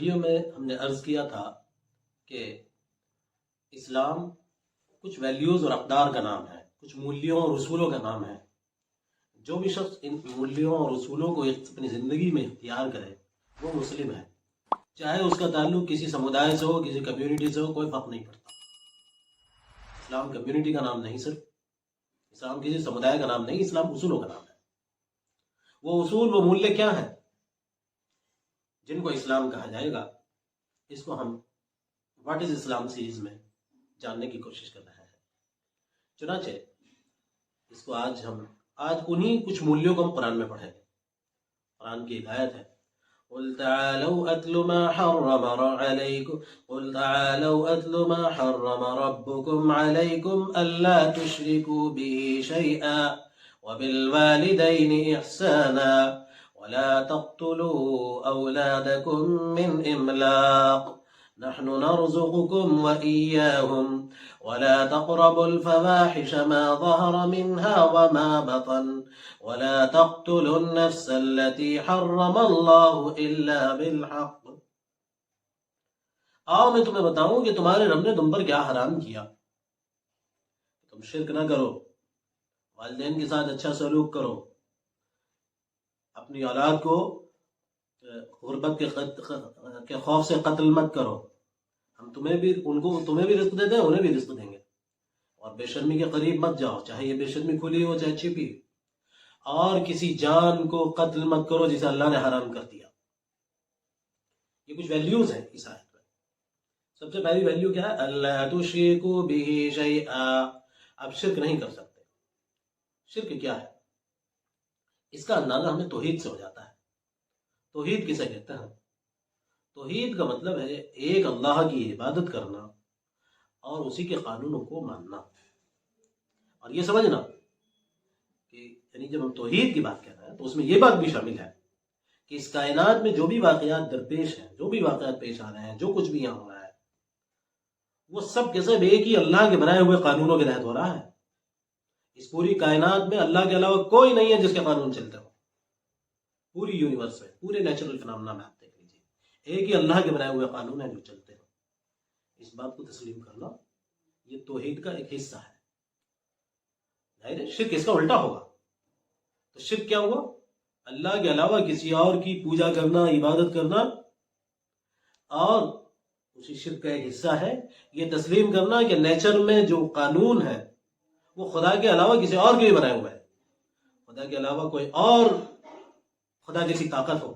Video میں ہم نے عرض کیا تھا کہ اسلام کچھ ویلیوز اور اقدار کا نام ہے، کچھ مولیوں اور اصولوں کا نام ہے۔ جو بھی شخص ان مولیوں اور اصولوں کو اپنی زندگی میں اختیار کرے وہ مسلم ہے، چاہے اس کا تعلق کسی سمودائے سے ہو، کسی کمیونٹی سے ہو، کوئی فرق نہیں پڑتا۔ اسلام کمیونٹی کا نام نہیں، صرف اسلام کسی سمودائے کا نام نہیں، اسلام اصولوں کا نام ہے۔ وہ اصول، وہ مولیہ کیا ہیں جن کو اسلام کہا جائے گا؟ اس کو ہم واٹ از اسلام سیریز میں جاننے کی کوشش کر رہے ہیں۔ چنانچہ اس کو آج انہی کچھ مولیوں کو ہم قرآن میں پڑھیں گے۔ قرآن کی ایک آیت ہے، قُلْ تَعَالَوْا أَتْلُ مَا حَرَّمَ رَبُّكُمْ عَلَيْكُمْ أَلَّا تُشْرِكُوا بِهِ شَيْئًا وَبِالْوَالِدَيْنِ إِحْسَانًا ولا تقتلوا أولادكم من إملاق نحن نرزقكم وإياهم ولا تقربوا الفواحش ما ظهر منها وما بطن ولا تقتلوا النفس التي حرم الله إلا بالحق۔ آؤ میں تمہیں بتاؤں کہ تمہارے رب نے تم پر کیا حرام کیا۔ تم شرک نہ کرو، والدین کے ساتھ اچھا سلوک کرو، اپنی اولاد کو غربت کے خوف سے قتل مت کرو۔ ہم تمہیں بھی رزق دیتے ہیں، انہیں بھی رزق دیں گے۔ اور بے شرمی کے قریب مت جاؤ، چاہے یہ بے شرمی کھلی ہو چاہے چھپی۔ اور کسی جان کو قتل مت کرو جسے اللہ نے حرام کر دیا۔ یہ کچھ ویلیوز ہیں اس آیت میں۔ سب سے پہلی ویلیو کیا ہے؟ اللہ تشرکوا بہ شیئا، آپ شرک نہیں کر سکتے۔ شرک کیا ہے؟ اس کا اندازہ ہمیں توحید سے ہو جاتا ہے۔ توحید کسے کہتے ہیں؟ توحید کا مطلب ہے ایک اللہ کی عبادت کرنا اور اسی کے قانونوں کو ماننا۔ اور یہ سمجھنا کہ یعنی جب ہم توحید کی بات کر رہے ہیں تو اس میں یہ بات بھی شامل ہے کہ اس کائنات میں جو بھی واقعات درپیش ہیں، جو بھی واقعات پیش آ رہے ہیں، جو کچھ بھی یہاں ہو رہا ہے، وہ سب کے سب ایک ہی اللہ کے بنائے ہوئے قانونوں کے تحت ہو رہا ہے۔ اس پوری کائنات میں اللہ کے علاوہ کوئی نہیں ہے جس کے قانون چلتے ہو۔ پوری یونیورس میں، پورے نیچرل فنامنا میں آپ دیکھ لیجیے، ایک ہی اللہ کے بنائے ہوئے قانون ہیں جو چلتے ہیں۔ اس بات کو تسلیم کرنا یہ توحید کا ایک حصہ ہے۔ ظاہر ہے شرک اس کا الٹا ہوگا۔ تو شرک کیا ہوا؟ اللہ کے علاوہ کسی اور کی پوجا کرنا، عبادت کرنا، اور اسی شرک کا ایک حصہ ہے یہ تسلیم کرنا کہ نیچر میں جو قانون ہے وہ خدا کے علاوہ کسی اور کے بھی بنائے ہوئے ہیں۔ خدا کے علاوہ کوئی اور خدا جیسی طاقت ہو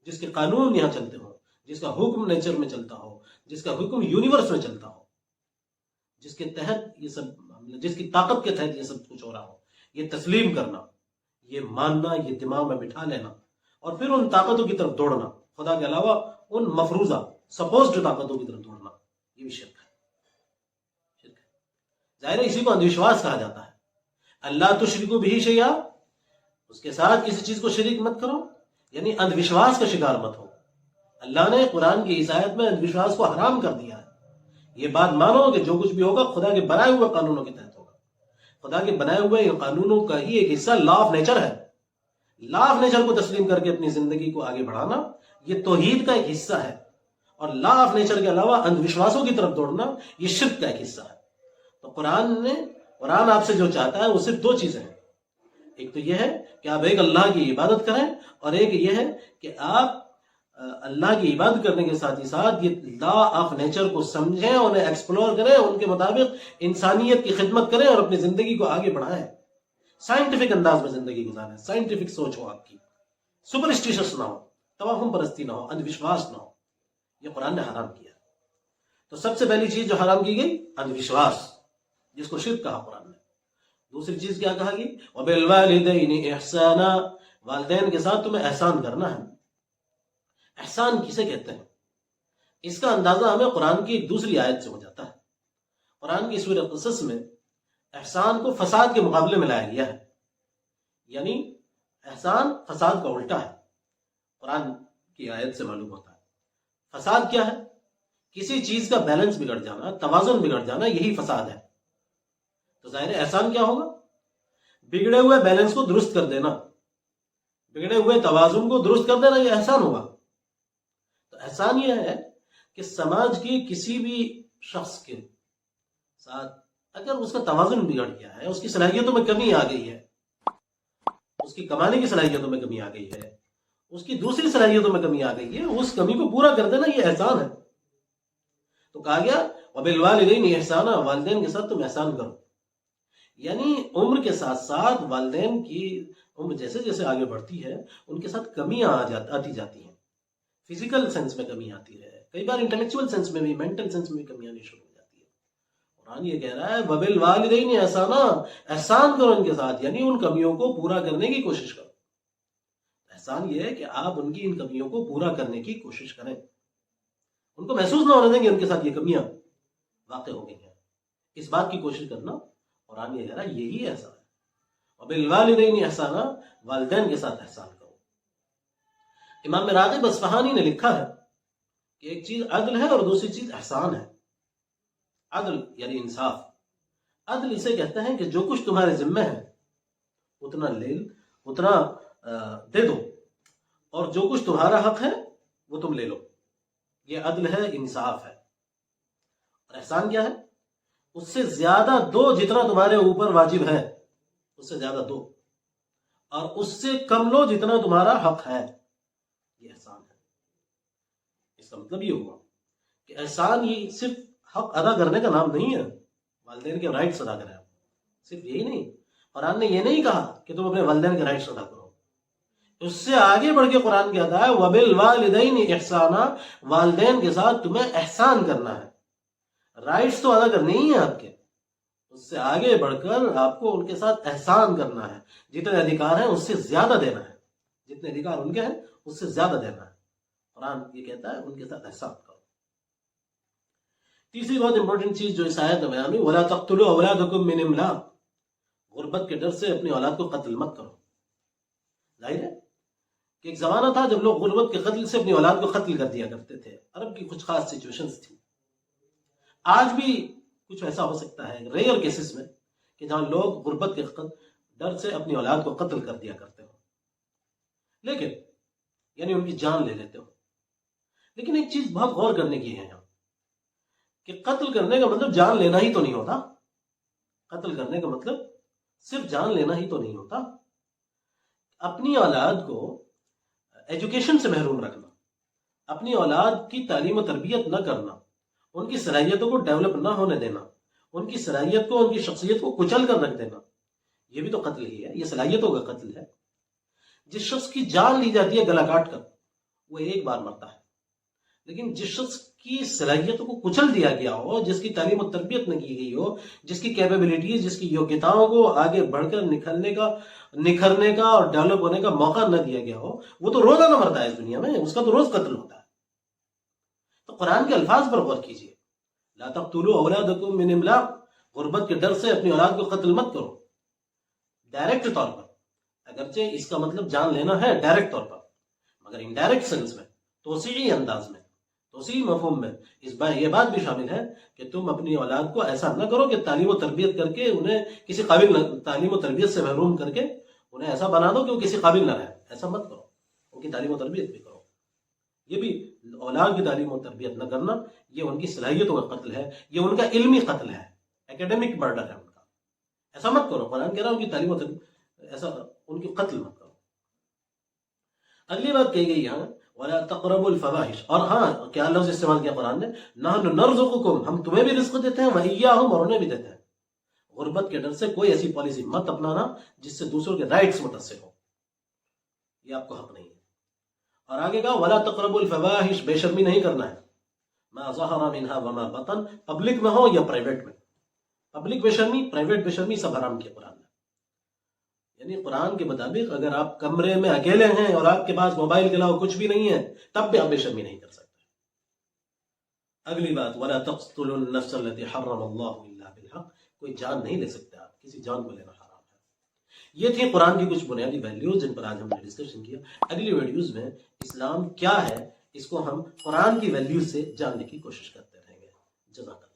جس کے قانون یہاں چلتے ہو، جس کا حکم نیچر میں چلتا ہو، جس کا حکم یونیورس میں چلتا ہو، جس کے تحت یہ سب، جس کی طاقت کے تحت یہ سب کچھ ہو رہا ہو، یہ تسلیم کرنا، یہ ماننا، یہ دماغ میں بٹھا لینا، اور پھر ان طاقتوں کی طرف دوڑنا، خدا کے علاوہ ان مفروضہ سپوزڈ طاقتوں کی طرف دوڑنا، یہ بھی شرک ہے۔ ظاہر ہے اسی کو اندھوشواس کہا جاتا ہے۔ اللہ تشرکوا بہ شیئا، اس کے ساتھ کسی چیز کو شریک مت کرو، یعنی اندھوشواس کا شکار مت ہو۔ اللہ نے قرآن کی اس آیت میں اندھوشواس کو حرام کر دیا ہے۔ یہ بات مانو کہ جو کچھ بھی ہوگا خدا کے بنائے ہوئے قانونوں کے تحت ہوگا۔ خدا کے بنائے ہوئے قانونوں کا ہی ایک حصہ لا آف نیچر ہے۔ لا آف نیچر کو تسلیم کر کے اپنی زندگی کو آگے بڑھانا یہ توحید کا ایک حصہ ہے، اور لا آف نیچر کے علاوہ اندھوشواسوں کی طرف دوڑنا یہ شرک کا ایک حصہ ہے۔ تو قرآن آپ سے جو چاہتا ہے وہ صرف دو چیزیں ہیں۔ ایک تو یہ ہے کہ آپ ایک اللہ کی عبادت کریں، اور ایک یہ ہے کہ آپ اللہ کی عبادت کرنے کے ساتھ ہی ساتھ یہ لا آف نیچر کو سمجھیں، انہیں ایکسپلور کریں، ان کے مطابق انسانیت کی خدمت کریں اور اپنی زندگی کو آگے بڑھائیں۔ سائنٹیفک انداز میں زندگی گزاریں، سائنٹیفک سوچ ہو آپ کی، سپرسٹیشس نہ ہو، توہم پرستی نہ ہو، اندھوشواس نہ ہو۔ یہ قرآن نے حرام کیا۔ تو سب سے پہلی چیز جو حرام کی گئی اندھوشواس، جس کو شرک کہا قرآن نے۔ دوسری چیز کیا کہا گئی؟ وَبِالْوَالِدَيْنِ إِحْسَانًا، والدین کے ساتھ تمہیں احسان کرنا ہے۔ احسان کسے کہتے ہیں؟ اس کا اندازہ ہمیں قرآن کی ایک دوسری آیت سے ہو جاتا ہے۔ قرآن کی سورہ قصص میں احسان کو فساد کے مقابلے میں لایا گیا ہے، یعنی احسان فساد کا الٹا ہے۔ قرآن کی آیت سے معلوم ہوتا ہے فساد کیا ہے؟ کسی چیز کا بیلنس بگڑ جانا، توازن بگڑ جانا، یہی فساد ہے۔ تو ظاہر احسان کیا ہوگا؟ بگڑے ہوئے بیلنس کو درست کر دینا، بگڑے ہوئے توازن کو درست کر دینا، یہ احسان ہوگا۔ تو احسان یہ ہے کہ سماج کے کسی بھی شخص کے ساتھ اگر اس کا توازن بگڑ گیا ہے، اس کی صلاحیتوں میں کمی آ گئی ہے، اس کی کمانے کی صلاحیتوں میں کمی آ گئی ہے، اس کی دوسری صلاحیتوں میں کمی آ گئی ہے، اس کمی کو پورا کر دینا یہ احسان ہے. تو کہا گیا وبالوالدین احسانا، والدین کے ساتھ تم احسان کرو. یعنی عمر کے ساتھ ساتھ والدین کی عمر جیسے جیسے آگے بڑھتی ہے ان کے ساتھ کمیاں آتی جاتی ہیں. فزیکل سینس میں کمی آتی ہے، کئی بار انٹلیکچوئل سینس میں بھی، مینٹل سینس میں بھی کمی آنی شروع ہو جاتی ہے. قرآن یہ کہہ رہا ہے وبالوالدین احسانا، احسان کرو ان کے ساتھ، یعنی ان کمیوں کو پورا کرنے کی کوشش کرو. احسان یہ ہے کہ آپ ان کی ان کمیوں کو پورا کرنے کی کوشش کریں، ان کو محسوس نہ ہونے دیں کہ ان کے ساتھ یہ کمیاں واقع ہو گئی ہیں. اس بات کی کوشش کرنا قرآن یہ کہہ رہا ہے یہی احسان ہے. وبالوالدین احسانا، والدین کے ساتھ احسان کرو. امام راغب اصفہانی نے لکھا ہے کہ ایک چیز عدل ہے اور دوسری چیز احسان ہے. عدل یعنی انصاف. عدل اسے کہتے ہیں کہ جو کچھ تمہارے ذمہ ہے اتنا دے دو، اور جو کچھ تمہارا حق ہے وہ تم لے لو. یہ عدل ہے، انصاف ہے. اور احسان کیا ہے؟ اس سے زیادہ دو جتنا تمہارے اوپر واجب ہے، اس سے زیادہ دو، اور اس سے کم لو جتنا تمہارا حق ہے. یہ احسان ہے. اس کا مطلب یہ ہوا کہ احسان یہ صرف حق ادا کرنے کا نام نہیں ہے، والدین کے رائٹس ادا کریں. صرف یہی نہیں، قرآن نے یہ نہیں کہا کہ تم اپنے والدین کے رائٹس ادا کرو. اس سے آگے بڑھ کے قرآن کہتا ہے وبالوالدین احسانا، والدین کے ساتھ تمہیں احسان کرنا ہے. رائٹس تو ادا کرنے ہی ہیں آپ کے، اس سے آگے بڑھ کر آپ کو ان کے ساتھ احسان کرنا ہے. جتنے ادھیکار ہیں اس سے زیادہ دینا ہے، جتنے ادھیکار ان کے ہیں اس سے زیادہ دینا ہے. قرآن یہ کہتا ہے ان کے ساتھ احسان کرو. تیسری بہت امپورٹنٹ چیز جو اس آیت میں بیان ہوئی، وَلَا تَقْتُلُوا أَوْلَادَكُم مِّنْ إِمْلَاقٍ، غربت کے ڈر سے اپنی اولاد کو قتل مت کرو. ظاہر ہے کہ ایک زمانہ تھا جب لوگ غربت کے قتل سے اپنی اولاد کو قتل کر دیا کرتے تھے. عرب کی کچھ خاص سچویشنز تھی. آج بھی کچھ ایسا ہو سکتا ہے ریئر کیسز میں کہ جہاں لوگ غربت کے ڈر سے اپنی اولاد کو قتل کر دیا کرتے ہو، لیکن یعنی ان کی جان لے لیتے ہو. لیکن ایک چیز بہت غور کرنے کی ہے یہاں کہ قتل کرنے کا مطلب جان لینا ہی تو نہیں ہوتا. قتل کرنے کا مطلب صرف جان لینا ہی تو نہیں ہوتا. اپنی اولاد کو ایجوکیشن سے محروم رکھنا، اپنی اولاد کی تعلیم و تربیت نہ کرنا، ان کی صلاحیتوں کو ڈیولپ نہ ہونے دینا، ان کی صلاحیت کو، ان کی شخصیت کو کچل کر رکھ دینا، یہ بھی تو قتل ہی ہے. یہ صلاحیتوں کا قتل ہے. جس شخص کی جان لی جاتی ہے گلا کاٹ کر، وہ ایک بار مرتا ہے. لیکن جس شخص کی صلاحیتوں کو کچل دیا گیا ہو، جس کی تعلیم و تربیت نہ کی گئی ہو، جس کی کیپیبلٹیز، جس کی یوگیتاؤں کو آگے بڑھ کر نکھرنے کا اور ڈیولپ ہونے کا موقع نہ دیا گیا ہو، وہ تو روزانہ مرتا ہے اس دنیا میں، اس کا تو روز قتل ہوتا ہے. تو قرآن کے الفاظ پر غور کیجیے. لا تقتلوا اولادکم من املاق، غربت کے ڈر سے اپنی اولاد کو قتل مت کرو. ڈائریکٹ طور پر، اگرچہ اس کا مطلب جان لینا ہے ڈائریکٹ طور پر، مگر انڈائریکٹ سینس میں، توسیعی انداز میں، توسیعی مفہوم میں یہ بات بھی شامل ہے کہ تم اپنی اولاد کو ایسا نہ کرو کہ تعلیم و تربیت کر کے انہیں کسی قابل تعلیم و تربیت سے محروم کر کے انہیں ایسا بنا دو کہ وہ کسی قابل نہ رہے. ایسا مت کرو. ان کی تعلیم و تربیت بھی کرو. یہ بھی اولاد کی تعلیم و تربیت نہ کرنا، یہ ان کی صلاحیتوں کا قتل ہے، یہ ان کا علمی قتل ہے، اکیڈمک مرڈر ہے ان کا. ایسا مت کرو. قرآن کہہ رہا ہے ان کی تعلیم و تربیت، ایسا ان کی قتل مت کرو. اگلی بات کہی گئی یہاں وَلَا تَقْرَبُوا الْفَوَاحِشَ، اور ہاں کیا لفظ استعمال کیا قرآن نے، نَحْنُ نَرْزُقُكُمْ، ہم تمہیں بھی رزق دیتے ہیں، وَإِيَّاهُمْ، اور انہیں بھی دیتے ہیں. غربت کے ڈر سے کوئی ایسی پالیسی مت اپنانا جس سے دوسروں کے رائٹس متاثر ہو، یہ آپ کو حق نہیں ہے. اور آگے کہا وَلَا تَقْرَبُوا الْفَوَاحِشَ، بے شرمی نہیں کرنا ہے. مَا ظَهَرَ مِنْهَا وَمَا بَطَنَ، پبلک میں ہو یا پرائیویٹ میں. پبلک بے شرمی، پرائیویٹ بے شرمی سب حرام کیا قرآن نے. یعنی قرآن کے مطابق اگر آپ کمرے میں اکیلے ہیں اور آپ کے پاس موبائل کے علاوہ کچھ بھی نہیں ہے، تب بھی آپ بے شرمی نہیں کر سکتے. اگلی بات وَلَا تَقْتُلُوا النَّفْسَ الَّتِي حَرَّمَ اللَّهُ إِلَّا بِالْحَقِّ، کوئی جان نہیں لے سکتے آپ، کسی جان کو لینا حرام ہے. یہ تھی قرآن کی کچھ بنیادی ویلیوز جن پر آج ہم نے ڈسکشن کیا. اگلی ویڈیوز میں اسلام کیا ہے اس کو ہم قرآن کی ویلیوز سے جاننے کی کوشش کرتے رہیں گے. جزاک اللہ.